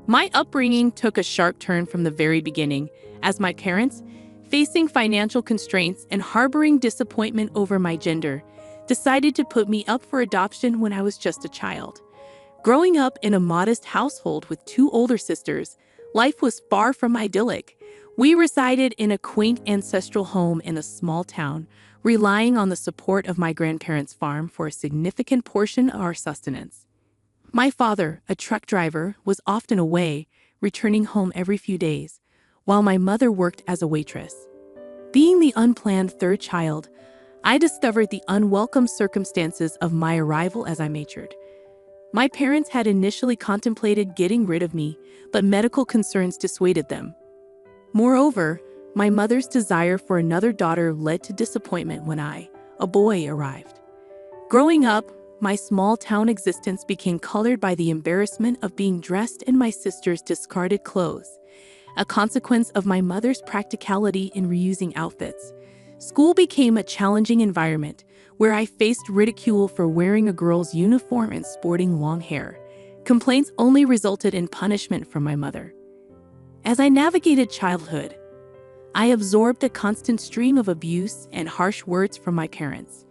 My upbringing took a sharp turn from the very beginning, as my parents, facing financial constraints and harboring disappointment over my gender, decided to put me up for adoption when I was just a child. Growing up in a modest household with two older sisters, life was far from idyllic. We resided in a quaint ancestral home in a small town, relying on the support of my grandparents' farm for a significant portion of our sustenance. My father, a truck driver, was often away, returning home every few days, while my mother worked as a waitress. Being the unplanned third child, I discovered the unwelcome circumstances of my arrival as I matured. My parents had initially contemplated getting rid of me, but medical concerns dissuaded them. Moreover, my mother's desire for another daughter led to disappointment when I, a boy, arrived. Growing up, my small-town existence became colored by the embarrassment of being dressed in my sister's discarded clothes, a consequence of my mother's practicality in reusing outfits. School became a challenging environment where I faced ridicule for wearing a girl's uniform and sporting long hair. Complaints only resulted in punishment from my mother. As I navigated childhood, I absorbed a constant stream of abuse and harsh words from my parents.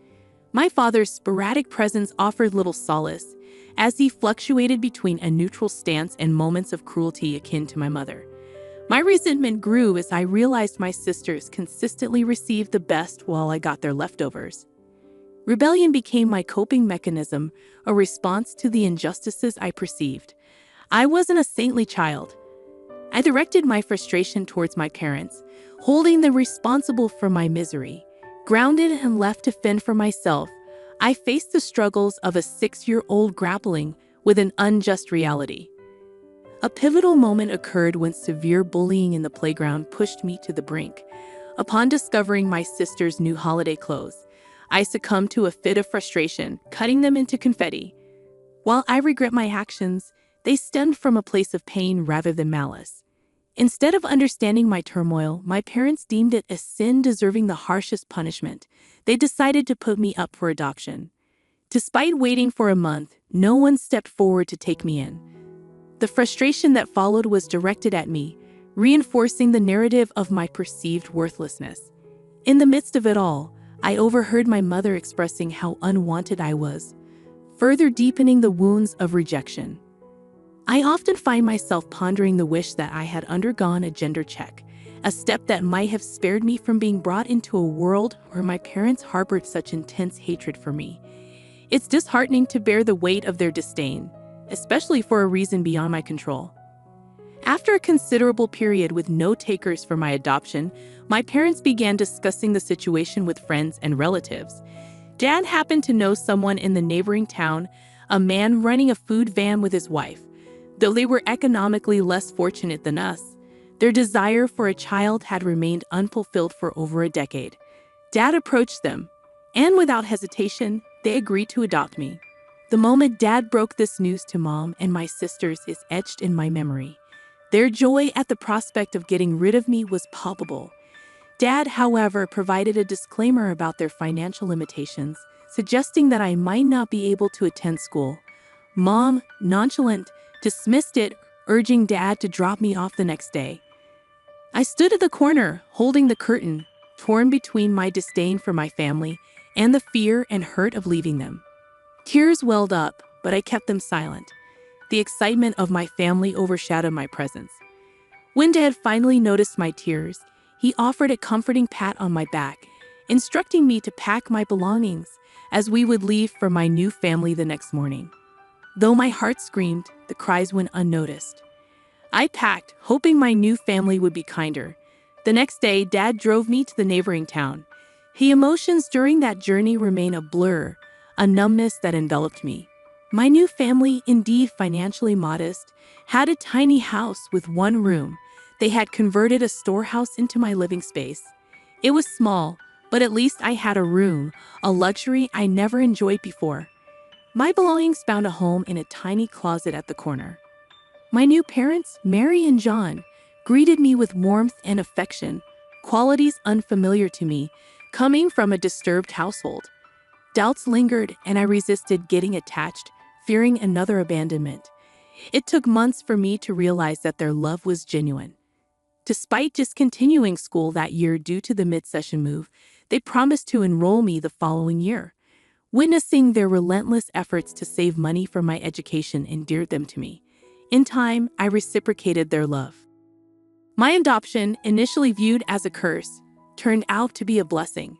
My father's sporadic presence offered little solace, as he fluctuated between a neutral stance and moments of cruelty akin to my mother. My resentment grew as I realized my sisters consistently received the best while I got their leftovers. Rebellion became my coping mechanism, a response to the injustices I perceived. I wasn't a saintly child. I directed my frustration towards my parents, holding them responsible for my misery. Grounded and left to fend for myself, I faced the struggles of a 6-year-old grappling with an unjust reality. A pivotal moment occurred when severe bullying in the playground pushed me to the brink. Upon discovering my sister's new holiday clothes, I succumbed to a fit of frustration, cutting them into confetti. While I regret my actions, they stemmed from a place of pain rather than malice. Instead of understanding my turmoil, my parents deemed it a sin deserving the harshest punishment. They decided to put me up for adoption. Despite waiting for a month, no one stepped forward to take me in. The frustration that followed was directed at me, reinforcing the narrative of my perceived worthlessness. In the midst of it all, I overheard my mother expressing how unwanted I was, further deepening the wounds of rejection. I often find myself pondering the wish that I had undergone a gender check, a step that might have spared me from being brought into a world where my parents harbored such intense hatred for me. It's disheartening to bear the weight of their disdain, especially for a reason beyond my control. After a considerable period with no takers for my adoption, my parents began discussing the situation with friends and relatives. Dad happened to know someone in the neighboring town, a man running a food van with his wife. Though they were economically less fortunate than us, their desire for a child had remained unfulfilled for over a decade. Dad approached them, and without hesitation, they agreed to adopt me. The moment Dad broke this news to Mom and my sisters is etched in my memory. Their joy at the prospect of getting rid of me was palpable. Dad, however, provided a disclaimer about their financial limitations, suggesting that I might not be able to attend school. Mom, nonchalant, dismissed it, urging Dad to drop me off the next day. I stood at the corner, holding the curtain, torn between my disdain for my family and the fear and hurt of leaving them. Tears welled up, but I kept them silent. The excitement of my family overshadowed my presence. When Dad finally noticed my tears, he offered a comforting pat on my back, instructing me to pack my belongings as we would leave for my new family the next morning. Though my heart screamed, the cries went unnoticed. I packed, hoping my new family would be kinder. The next day, Dad drove me to the neighboring town. His emotions during that journey remain a blur, a numbness that enveloped me. My new family, indeed financially modest, had a tiny house with one room. They had converted a storehouse into my living space. It was small, but at least I had a room, a luxury I never enjoyed before. My belongings found a home in a tiny closet at the corner. My new parents, Mary and John, greeted me with warmth and affection, qualities unfamiliar to me, coming from a disturbed household. Doubts lingered, and I resisted getting attached, fearing another abandonment. It took months for me to realize that their love was genuine. Despite discontinuing school that year due to the mid-session move, they promised to enroll me the following year. Witnessing their relentless efforts to save money for my education endeared them to me. In time, I reciprocated their love. My adoption, initially viewed as a curse, turned out to be a blessing.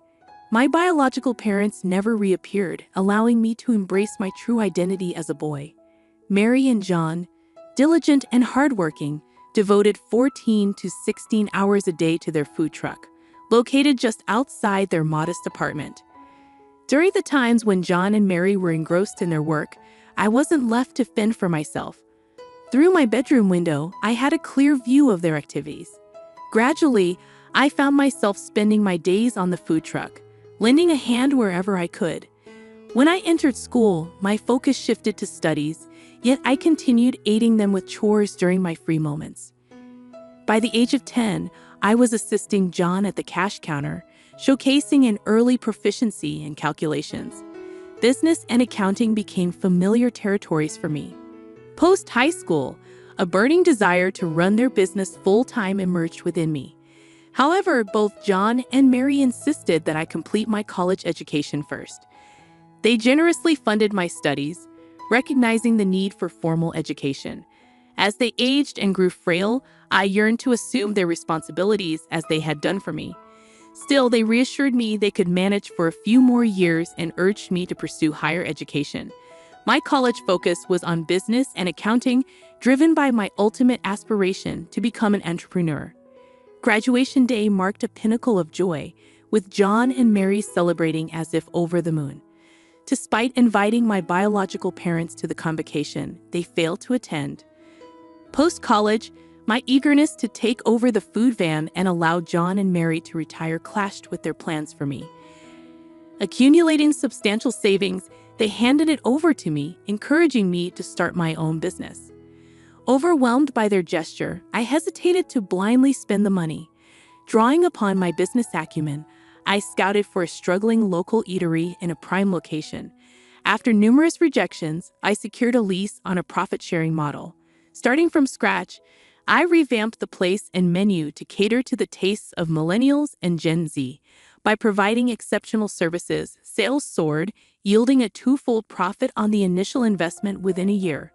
My biological parents never reappeared, allowing me to embrace my true identity as a boy. Mary and John, diligent and hardworking, devoted 14 to 16 hours a day to their food truck, located just outside their modest apartment. During the times when John and Mary were engrossed in their work, I wasn't left to fend for myself. Through my bedroom window, I had a clear view of their activities. Gradually, I found myself spending my days on the food truck, lending a hand wherever I could. When I entered school, my focus shifted to studies, yet I continued aiding them with chores during my free moments. By the age of 10, I was assisting John at the cash counter, showcasing an early proficiency in calculations. Business and accounting became familiar territories for me. Post-high school, a burning desire to run their business full-time emerged within me. However, both John and Mary insisted that I complete my college education first. They generously funded my studies, recognizing the need for formal education. As they aged and grew frail, I yearned to assume their responsibilities as they had done for me. Still, they reassured me they could manage for a few more years and urged me to pursue higher education. My college focus was on business and accounting, driven by my ultimate aspiration to become an entrepreneur. Graduation day marked a pinnacle of joy, with John and Mary celebrating as if over the moon. Despite inviting my biological parents to the convocation, they failed to attend. Post-college, my eagerness to take over the food van and allow John and Mary to retire clashed with their plans for me. Accumulating substantial savings, they handed it over to me, encouraging me to start my own business. Overwhelmed by their gesture, I hesitated to blindly spend the money. Drawing upon my business acumen, I scouted for a struggling local eatery in a prime location. After numerous rejections, I secured a lease on a profit-sharing model. Starting from scratch, I revamped the place and menu to cater to the tastes of millennials and Gen Z. By providing exceptional services, sales soared, yielding a twofold profit on the initial investment within a year.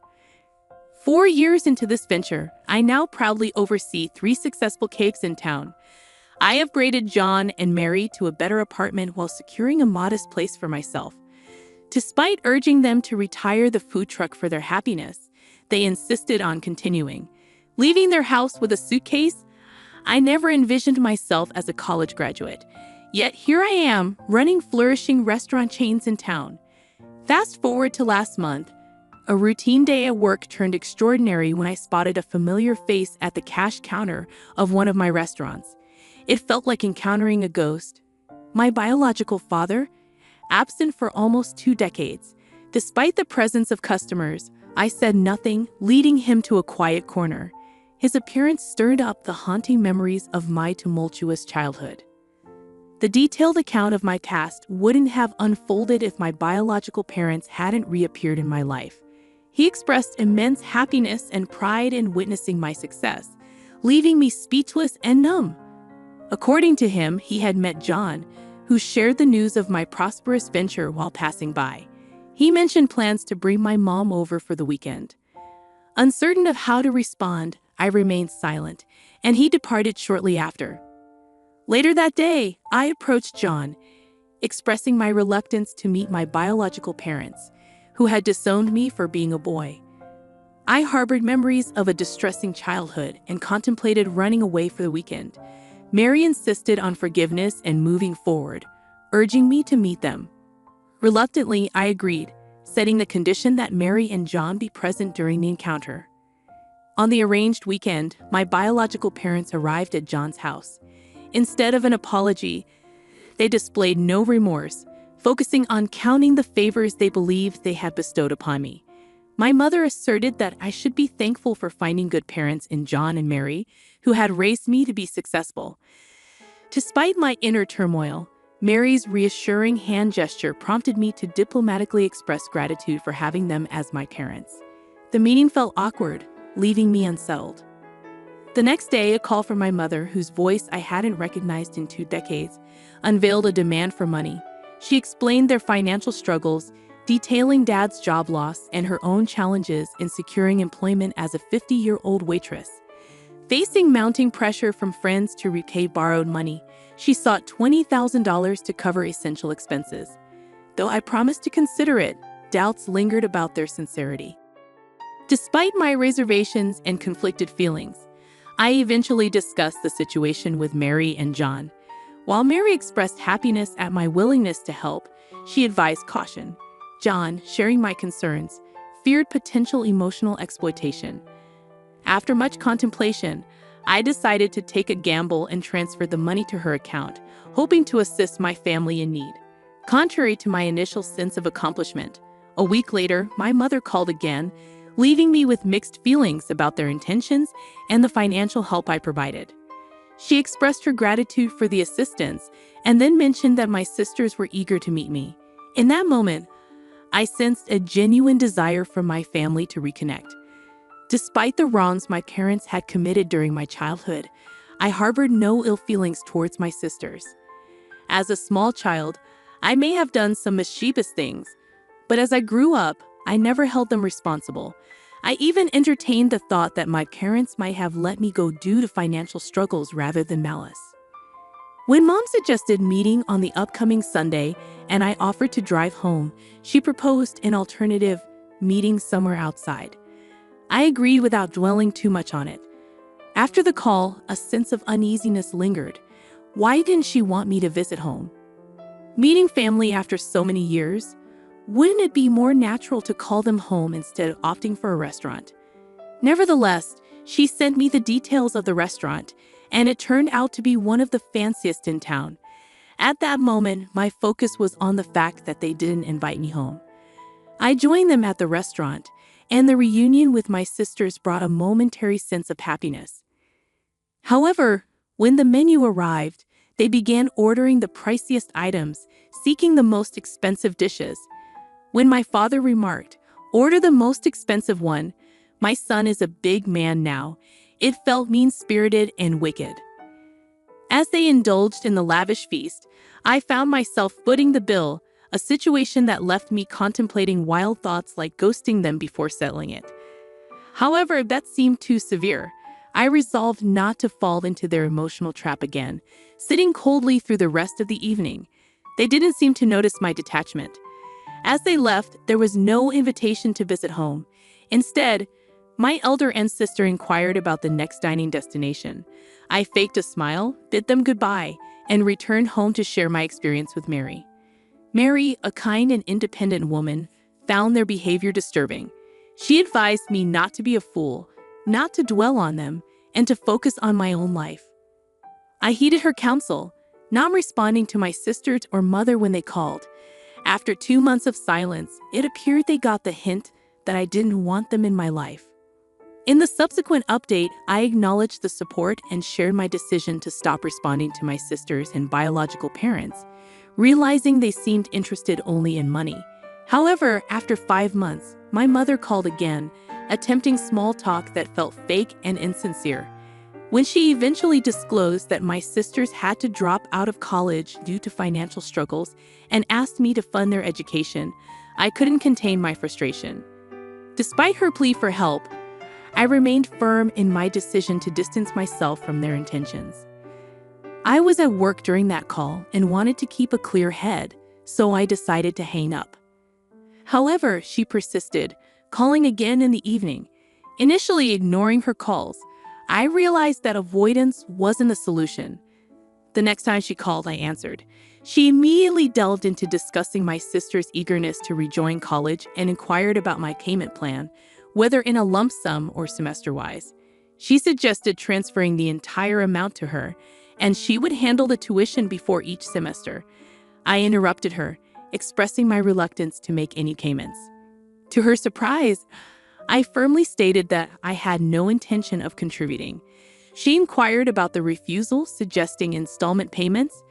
4 years into this venture, I now proudly oversee 3 successful cakes in town. I upgraded John and Mary to a better apartment while securing a modest place for myself. Despite urging them to retire the food truck for their happiness, they insisted on continuing. Leaving their house with a suitcase, I never envisioned myself as a college graduate. Yet here I am, running flourishing restaurant chains in town. Fast forward to last month, a routine day at work turned extraordinary when I spotted a familiar face at the cash counter of one of my restaurants. It felt like encountering a ghost. My biological father, absent for almost 2 decades. Despite the presence of customers, I said nothing, leading him to a quiet corner. His appearance stirred up the haunting memories of my tumultuous childhood. The detailed account of my past wouldn't have unfolded if my biological parents hadn't reappeared in my life. He expressed immense happiness and pride in witnessing my success, leaving me speechless and numb. According to him, he had met John, who shared the news of my prosperous venture while passing by. He mentioned plans to bring my mom over for the weekend. Uncertain of how to respond, I remained silent, and he departed shortly after. Later that day, I approached John, expressing my reluctance to meet my biological parents, who had disowned me for being a boy. I harbored memories of a distressing childhood and contemplated running away for the weekend. Mary insisted on forgiveness and moving forward, urging me to meet them. Reluctantly, I agreed, setting the condition that Mary and John be present during the encounter. On the arranged weekend, my biological parents arrived at John's house. Instead of an apology, they displayed no remorse, focusing on counting the favors they believed they had bestowed upon me. My mother asserted that I should be thankful for finding good parents in John and Mary, who had raised me to be successful. Despite my inner turmoil, Mary's reassuring hand gesture prompted me to diplomatically express gratitude for having them as my parents. The meeting felt awkward, leaving me unsettled. The next day, a call from my mother, whose voice I hadn't recognized in 2 decades, unveiled a demand for money. She explained their financial struggles, detailing Dad's job loss and her own challenges in securing employment as a 50-year-old waitress. Facing mounting pressure from friends to repay borrowed money, she sought $20,000 to cover essential expenses. Though I promised to consider it, doubts lingered about their sincerity. Despite my reservations and conflicted feelings, I eventually discussed the situation with Mary and John. While Mary expressed happiness at my willingness to help, she advised caution. John, sharing my concerns, feared potential emotional exploitation. After much contemplation, I decided to take a gamble and transfer the money to her account, hoping to assist my family in need. Contrary to my initial sense of accomplishment, a week later, my mother called again, leaving me with mixed feelings about their intentions and the financial help I provided. She expressed her gratitude for the assistance and then mentioned that my sisters were eager to meet me. In that moment, I sensed a genuine desire from my family to reconnect. Despite the wrongs my parents had committed during my childhood, I harbored no ill feelings towards my sisters. As a small child, I may have done some mischievous things, but as I grew up, I never held them responsible. I even entertained the thought that my parents might have let me go due to financial struggles rather than malice. When Mom suggested meeting on the upcoming Sunday and I offered to drive home, she proposed an alternative, meeting somewhere outside. I agreed without dwelling too much on it. After the call, a sense of uneasiness lingered. Why didn't she want me to visit home? Meeting family after so many years? Wouldn't it be more natural to call them home instead of opting for a restaurant? Nevertheless, she sent me the details of the restaurant, and it turned out to be one of the fanciest in town. At that moment, my focus was on the fact that they didn't invite me home. I joined them at the restaurant, and the reunion with my sisters brought a momentary sense of happiness. However, when the menu arrived, they began ordering the priciest items, seeking the most expensive dishes. When my father remarked, "Order the most expensive one," my son is a big man now, it felt mean-spirited and wicked. As they indulged in the lavish feast, I found myself footing the bill, a situation that left me contemplating wild thoughts like ghosting them before settling it. However, that seemed too severe. I resolved not to fall into their emotional trap again, sitting coldly through the rest of the evening. They didn't seem to notice my detachment. As they left, there was no invitation to visit home. Instead, my elder and sister inquired about the next dining destination. I faked a smile, bid them goodbye, and returned home to share my experience with Mary. Mary, a kind and independent woman, found their behavior disturbing. She advised me not to be a fool, not to dwell on them, and to focus on my own life. I heeded her counsel, not responding to my sisters or mother when they called. After 2 months of silence, it appeared they got the hint that I didn't want them in my life. In the subsequent update, I acknowledged the support and shared my decision to stop responding to my sisters and biological parents, realizing they seemed interested only in money. However, after 5 months, my mother called again, attempting small talk that felt fake and insincere. When she eventually disclosed that my sisters had to drop out of college due to financial struggles and asked me to fund their education, I couldn't contain my frustration. Despite her plea for help, I remained firm in my decision to distance myself from their intentions. I was at work during that call and wanted to keep a clear head, so I decided to hang up. However, she persisted, calling again in the evening. Initially ignoring her calls, I realized that avoidance wasn't a solution. The next time she called, I answered. She immediately delved into discussing my sister's eagerness to rejoin college and inquired about my payment plan, whether in a lump sum or semester-wise. She suggested transferring the entire amount to her, and she would handle the tuition before each semester. I interrupted her, expressing my reluctance to make any payments. To her surprise, I firmly stated that I had no intention of contributing. She inquired about the refusal, suggesting installment payments,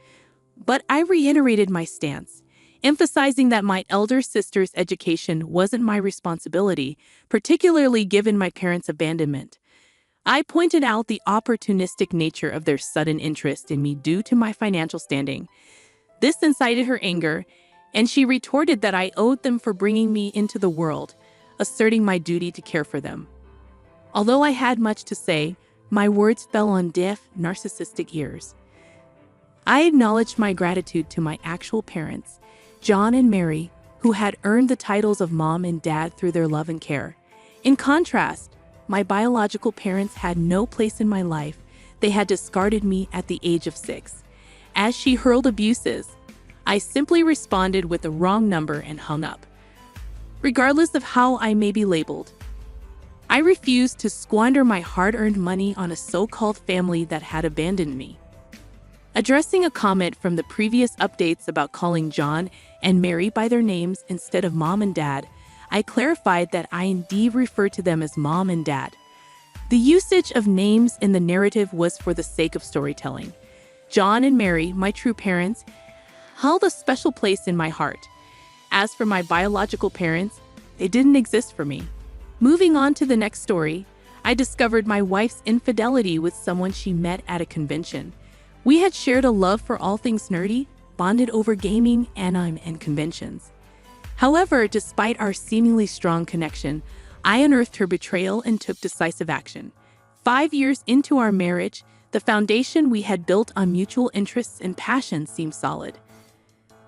but I reiterated my stance, emphasizing that my elder sister's education wasn't my responsibility, particularly given my parents' abandonment. I pointed out the opportunistic nature of their sudden interest in me due to my financial standing. This incited her anger, and she retorted that I owed them for bringing me into the world, asserting my duty to care for them. Although I had much to say, my words fell on deaf, narcissistic ears. I acknowledged my gratitude to my actual parents, John and Mary, who had earned the titles of mom and dad through their love and care. In contrast, my biological parents had no place in my life. They had discarded me at the age of 6. As she hurled abuses, I simply responded with the wrong number and hung up. Regardless of how I may be labeled, I refused to squander my hard-earned money on a so-called family that had abandoned me. Addressing a comment from the previous updates about calling John and Mary by their names instead of mom and dad, I clarified that I indeed refer to them as mom and dad. The usage of names in the narrative was for the sake of storytelling. John and Mary, my true parents, held a special place in my heart. As for my biological parents, they didn't exist for me. Moving on to the next story, I discovered my wife's infidelity with someone she met at a convention. We had shared a love for all things nerdy, bonded over gaming, anime, and conventions. However, despite our seemingly strong connection, I unearthed her betrayal and took decisive action. 5 years into our marriage, the foundation we had built on mutual interests and passion seemed solid.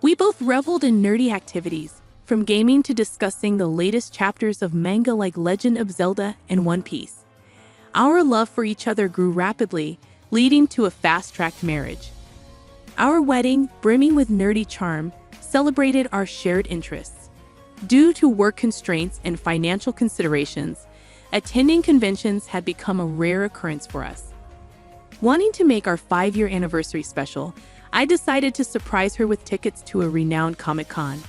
We both reveled in nerdy activities, from gaming to discussing the latest chapters of manga like Legend of Zelda and One Piece. Our love for each other grew rapidly, leading to a fast-tracked marriage. Our wedding, brimming with nerdy charm, celebrated our shared interests. Due to work constraints and financial considerations, attending conventions had become a rare occurrence for us. Wanting to make our 5-year anniversary special, I decided to surprise her with tickets to a renowned Comic-Con.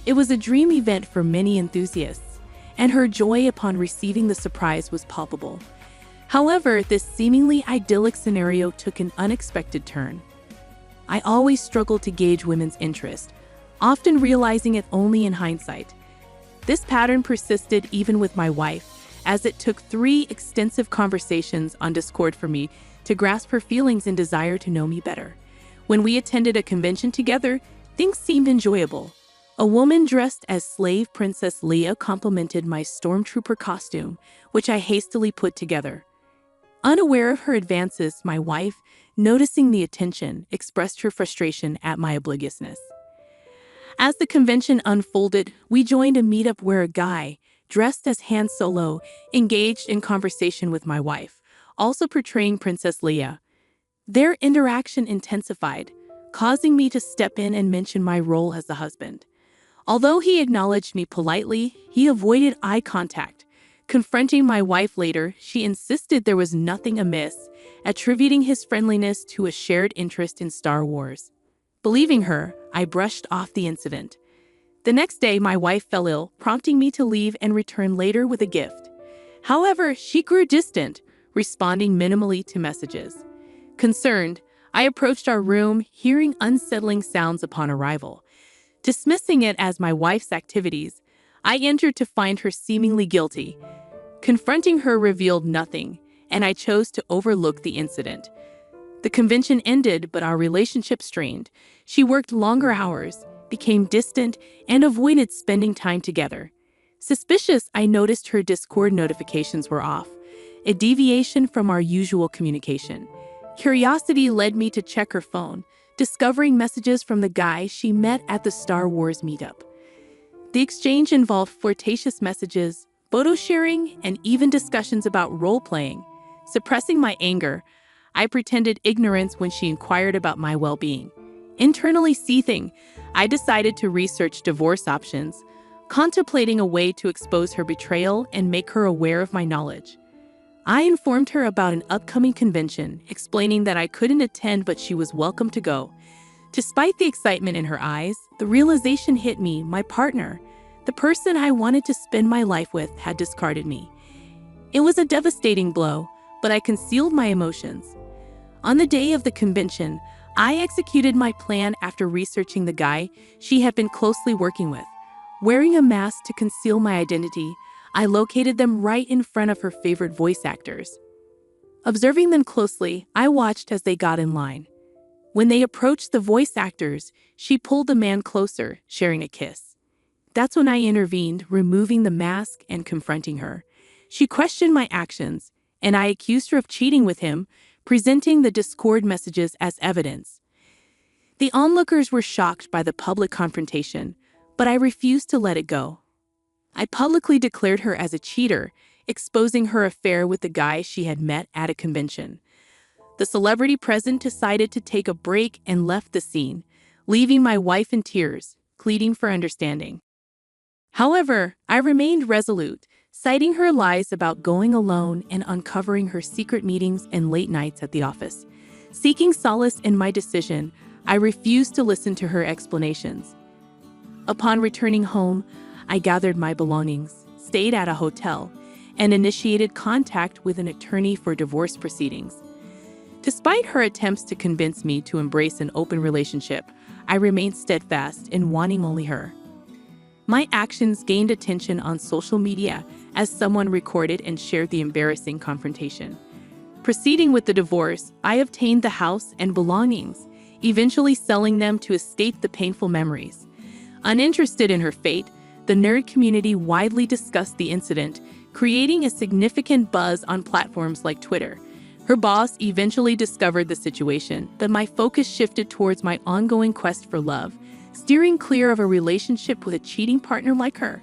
It was a dream event for many enthusiasts, and her joy upon receiving the surprise was palpable. However, this seemingly idyllic scenario took an unexpected turn. I always struggled to gauge women's interest, often realizing it only in hindsight. This pattern persisted even with my wife, as it took 3 extensive conversations on Discord for me to grasp her feelings and desire to know me better. When we attended a convention together, things seemed enjoyable. A woman dressed as slave Princess Leia complimented my stormtrooper costume, which I hastily put together. Unaware of her advances, my wife, noticing the attention, expressed her frustration at my obliviousness. As the convention unfolded, we joined a meetup where a guy, dressed as Han Solo, engaged in conversation with my wife, also portraying Princess Leia. Their interaction intensified, causing me to step in and mention my role as the husband. Although he acknowledged me politely, he avoided eye contact. Confronting my wife later, she insisted there was nothing amiss, attributing his friendliness to a shared interest in Star Wars. Believing her, I brushed off the incident. The next day, my wife fell ill, prompting me to leave and return later with a gift. However, she grew distant, responding minimally to messages. Concerned, I approached our room, hearing unsettling sounds upon arrival. Dismissing it as my wife's activities, I entered to find her seemingly guilty. Confronting her revealed nothing, and I chose to overlook the incident. The convention ended, but our relationship strained. She worked longer hours, became distant, and avoided spending time together. Suspicious, I noticed her Discord notifications were off, a deviation from our usual communication. Curiosity led me to check her phone, discovering messages from the guy she met at the Star Wars meetup. The exchange involved flirtatious messages, photo sharing, and even discussions about role-playing. Suppressing my anger, I pretended ignorance when she inquired about my well-being. Internally seething, I decided to research divorce options, contemplating a way to expose her betrayal and make her aware of my knowledge. I informed her about an upcoming convention, explaining that I couldn't attend but she was welcome to go. Despite the excitement in her eyes, the realization hit me: my partner, the person I wanted to spend my life with, had discarded me. It was a devastating blow, but I concealed my emotions. On the day of the convention, I executed my plan after researching the guy she had been closely working with. Wearing a mask to conceal my identity, I located them right in front of her favorite voice actors. Observing them closely, I watched as they got in line. When they approached the voice actors, she pulled the man closer, sharing a kiss. That's when I intervened, removing the mask and confronting her. She questioned my actions, and I accused her of cheating with him, presenting the Discord messages as evidence. The onlookers were shocked by the public confrontation, but I refused to let it go. I publicly declared her as a cheater, exposing her affair with the guy she had met at a convention. The celebrity present decided to take a break and left the scene, leaving my wife in tears, pleading for understanding. However, I remained resolute, citing her lies about going alone and uncovering her secret meetings and late nights at the office. Seeking solace in my decision, I refused to listen to her explanations. Upon returning home, I gathered my belongings, stayed at a hotel, and initiated contact with an attorney for divorce proceedings. Despite her attempts to convince me to embrace an open relationship, I remained steadfast in wanting only her. My actions gained attention on social media as someone recorded and shared the embarrassing confrontation. Proceeding with the divorce, I obtained the house and belongings, eventually selling them to escape the painful memories. Uninterested in her fate, the nerd community widely discussed the incident, creating a significant buzz on platforms like Twitter. Her boss eventually discovered the situation, but my focus shifted towards my ongoing quest for love, steering clear of a relationship with a cheating partner like her.